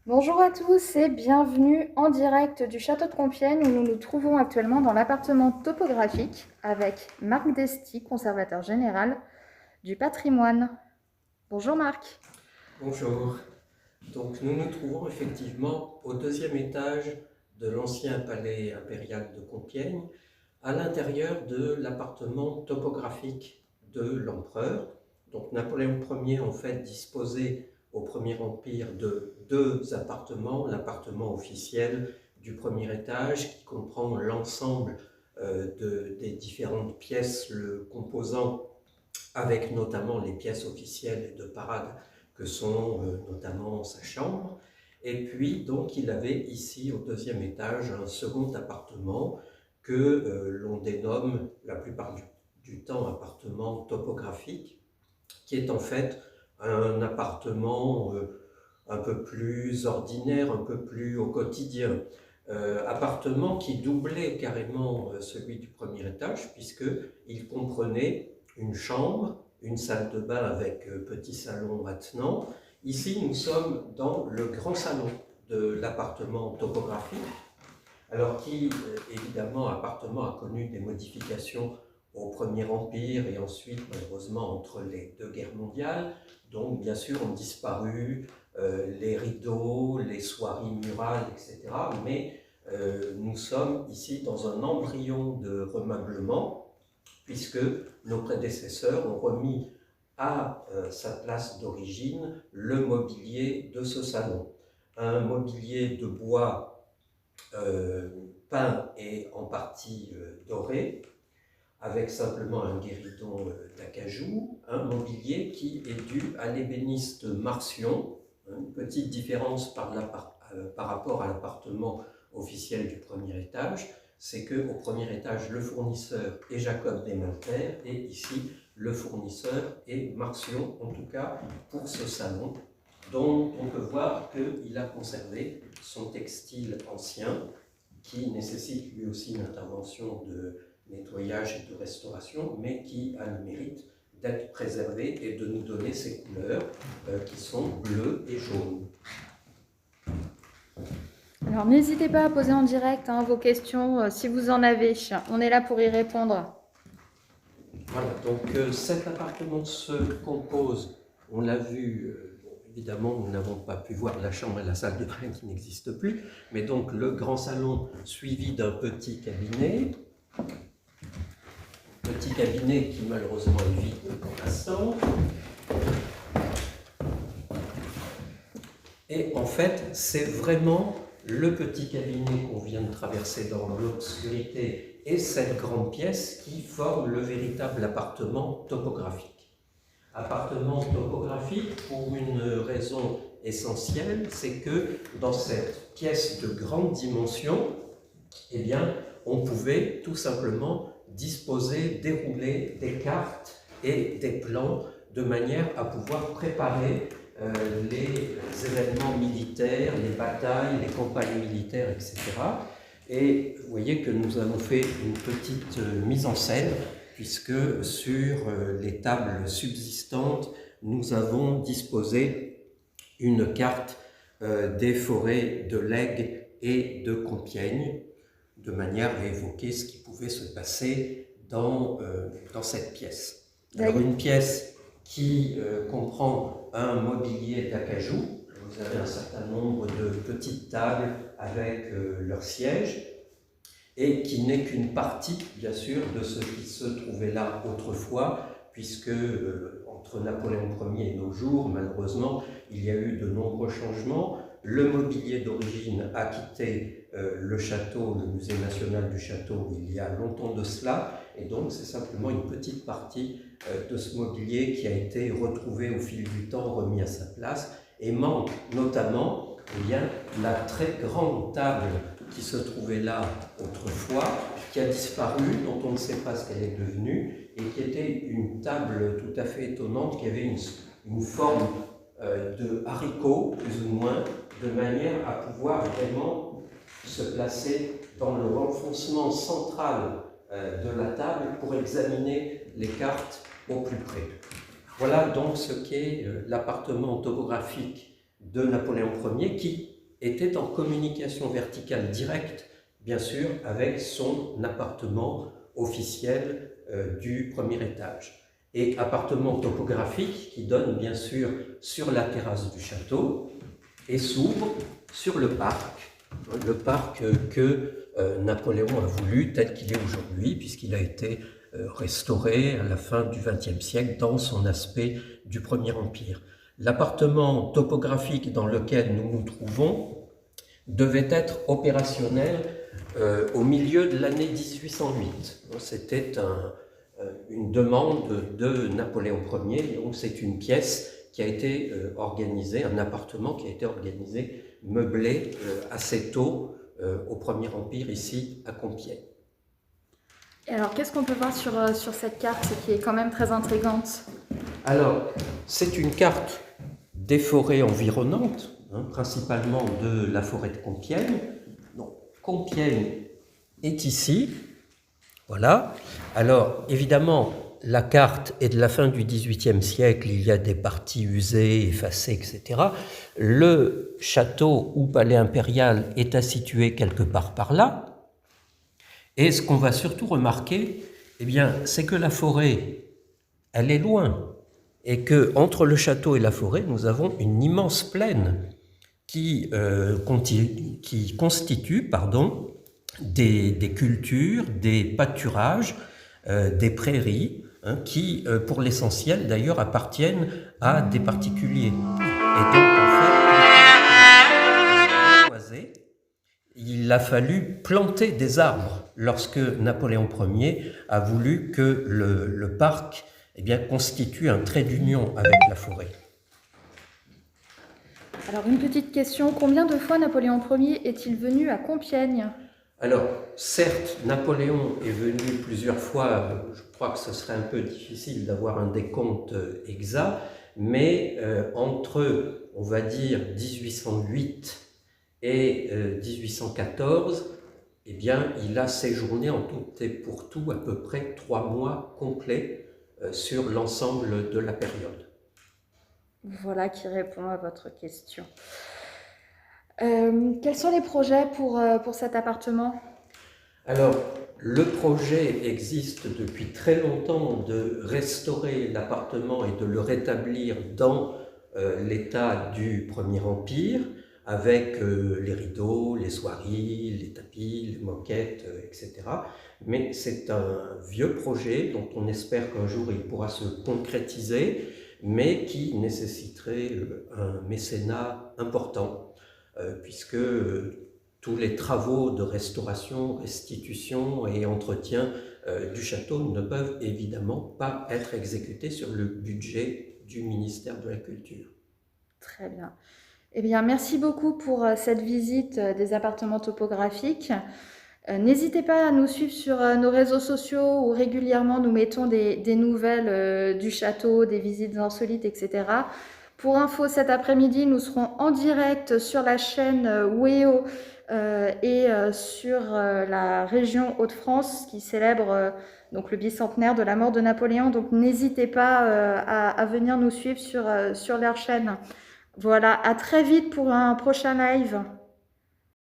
Bonjour à tous et bienvenue en direct du château de Compiègne où nous nous trouvons actuellement dans l'appartement topographique avec Marc Desti, conservateur général du patrimoine. Bonjour Marc. Bonjour. Donc nous nous trouvons effectivement au deuxième étage de l'ancien palais impérial de Compiègne, à l'intérieur de l'appartement topographique de l'empereur. Donc Napoléon Ier en fait disposait au Premier Empire de deux appartements, l'appartement officiel du premier étage qui comprend l'ensemble des différentes pièces le composant, avec notamment les pièces officielles et de parade que sont notamment sa chambre. Et puis donc il avait ici au deuxième étage un second appartement que l'on dénomme la plupart du temps appartement topographique, qui est en fait un appartement un peu plus ordinaire, un peu plus au quotidien. Appartement qui doublait carrément celui du premier étage, puisqu'il comprenait une chambre, une salle de bain avec petit salon attenant. Ici, nous sommes dans le grand salon de l'appartement topographique, alors qui, évidemment, appartement a connu des modifications au Premier Empire et ensuite, malheureusement, entre les deux guerres mondiales. Donc, bien sûr, ont disparu les rideaux, les soieries murales, etc. Mais nous sommes ici dans un embryon de remeublement, puisque nos prédécesseurs ont remis à sa place d'origine le mobilier de ce salon. Un mobilier de bois peint et en partie doré, avec simplement un guéridon d'acajou, un mobilier qui est dû à l'ébéniste Marcion. Une petite différence par rapport à l'appartement officiel du premier étage, c'est qu'au premier étage, le fournisseur est Jacob Desmalter, et ici, le fournisseur est Marcion, en tout cas pour ce salon, dont on peut voir qu'il a conservé son textile ancien, qui nécessite lui aussi une intervention de nettoyage et de restauration, mais qui a le mérite d'être préservé et de nous donner ces couleurs qui sont bleues et jaunes. Alors n'hésitez pas à poser en direct vos questions si vous en avez. On est là pour y répondre. Voilà, donc cet appartement se compose, on l'a vu, bon, évidemment nous n'avons pas pu voir la chambre et la salle de bain qui n'existent plus, mais donc le grand salon suivi d'un petit cabinet qui malheureusement est vide pour l'instant. Et en fait, c'est vraiment le petit cabinet qu'on vient de traverser dans l'obscurité et cette grande pièce qui forment le véritable appartement topographique. Appartement topographique pour une raison essentielle, c'est que dans cette pièce de grande dimension, eh bien, on pouvait tout simplement disposer, dérouler des cartes et des plans de manière à pouvoir préparer les événements militaires, les batailles, les campagnes militaires, etc. Et vous voyez que nous avons fait une petite mise en scène, puisque sur les tables subsistantes, nous avons disposé une carte des forêts de l'Aigle et de Compiègne, de manière à évoquer ce qui pouvait se passer dans cette pièce. Alors une pièce qui comprend un mobilier d'acajou. Vous avez un certain nombre de petites tables avec leurs sièges, et qui n'est qu'une partie, bien sûr, de ce qui se trouvait là autrefois, puisque entre Napoléon Ier et nos jours, malheureusement, il y a eu de nombreux changements. Le mobilier d'origine a quitté le château, le musée national du château, il y a longtemps de cela, et donc c'est simplement une petite partie de ce mobilier qui a été retrouvé au fil du temps, remis à sa place, et manque notamment la très grande table qui se trouvait là autrefois, qui a disparu, dont on ne sait pas ce qu'elle est devenue, et qui était une table tout à fait étonnante, qui avait une forme de haricot, plus ou moins, de manière à pouvoir vraiment se placer dans le renfoncement central de la table pour examiner les cartes au plus près. Voilà donc ce qu'est l'appartement topographique de Napoléon Ier, qui était en communication verticale directe, bien sûr, avec son appartement officiel du premier étage. Et appartement topographique qui donne bien sûr sur la terrasse du château et s'ouvre sur le parc que Napoléon a voulu tel qu'il est aujourd'hui, puisqu'il a été restauré à la fin du XXe siècle dans son aspect du Premier Empire. L'appartement topographique dans lequel nous nous trouvons devait être opérationnel au milieu de l'année 1808. C'était une demande de Napoléon Ier, donc c'est une pièce qui a été organisée, un appartement qui a été organisé, meublé assez tôt au Premier Empire, ici à Compiègne. Et alors, qu'est-ce qu'on peut voir sur cette carte qui est quand même très intrigante? Alors, c'est une carte des forêts environnantes, principalement de la forêt de Compiègne. Donc, Compiègne est ici, voilà. Alors, évidemment, la carte est de la fin du XVIIIe siècle, il y a des parties usées, effacées, etc. Le château ou palais impérial est situé quelque part par là. Et ce qu'on va surtout remarquer, eh bien, c'est que la forêt, elle est loin. Et qu'entre le château et la forêt, nous avons une immense plaine qui constitue des cultures, des pâturages, des prairies, qui, pour l'essentiel, d'ailleurs, appartiennent à des particuliers. Et donc, en fait, il a fallu planter des arbres lorsque Napoléon Ier a voulu que le parc constitue un trait d'union avec la forêt. Alors, une petite question, combien de fois Napoléon Ier est-il venu à Compiègne? Alors, certes, Napoléon est venu plusieurs fois, je crois que ce serait un peu difficile d'avoir un décompte exact, mais entre, on va dire, 1808 et 1814, eh bien, il a séjourné en tout et pour tout à peu près 3 mois complets sur l'ensemble de la période. Voilà qui répond à votre question. Quels sont les projets pour cet appartement? Alors, le projet existe depuis très longtemps de restaurer l'appartement et de le rétablir dans l'état du Premier Empire, avec les rideaux, les soieries, les tapis, les moquettes, etc. Mais c'est un vieux projet dont on espère qu'un jour il pourra se concrétiser, mais qui nécessiterait un mécénat important, puisque tous les travaux de restauration, restitution et entretien du château ne peuvent évidemment pas être exécutés sur le budget du ministère de la Culture. Très bien. Eh bien, merci beaucoup pour cette visite des appartements topographiques. N'hésitez pas à nous suivre sur nos réseaux sociaux où régulièrement nous mettons des nouvelles du château, des visites insolites, etc. Pour info, cet après-midi, nous serons en direct sur la chaîne WEO et sur la région Hauts-de-France qui célèbre donc le bicentenaire de la mort de Napoléon. Donc n'hésitez pas à venir nous suivre sur leur chaîne. Voilà, à très vite pour un prochain live.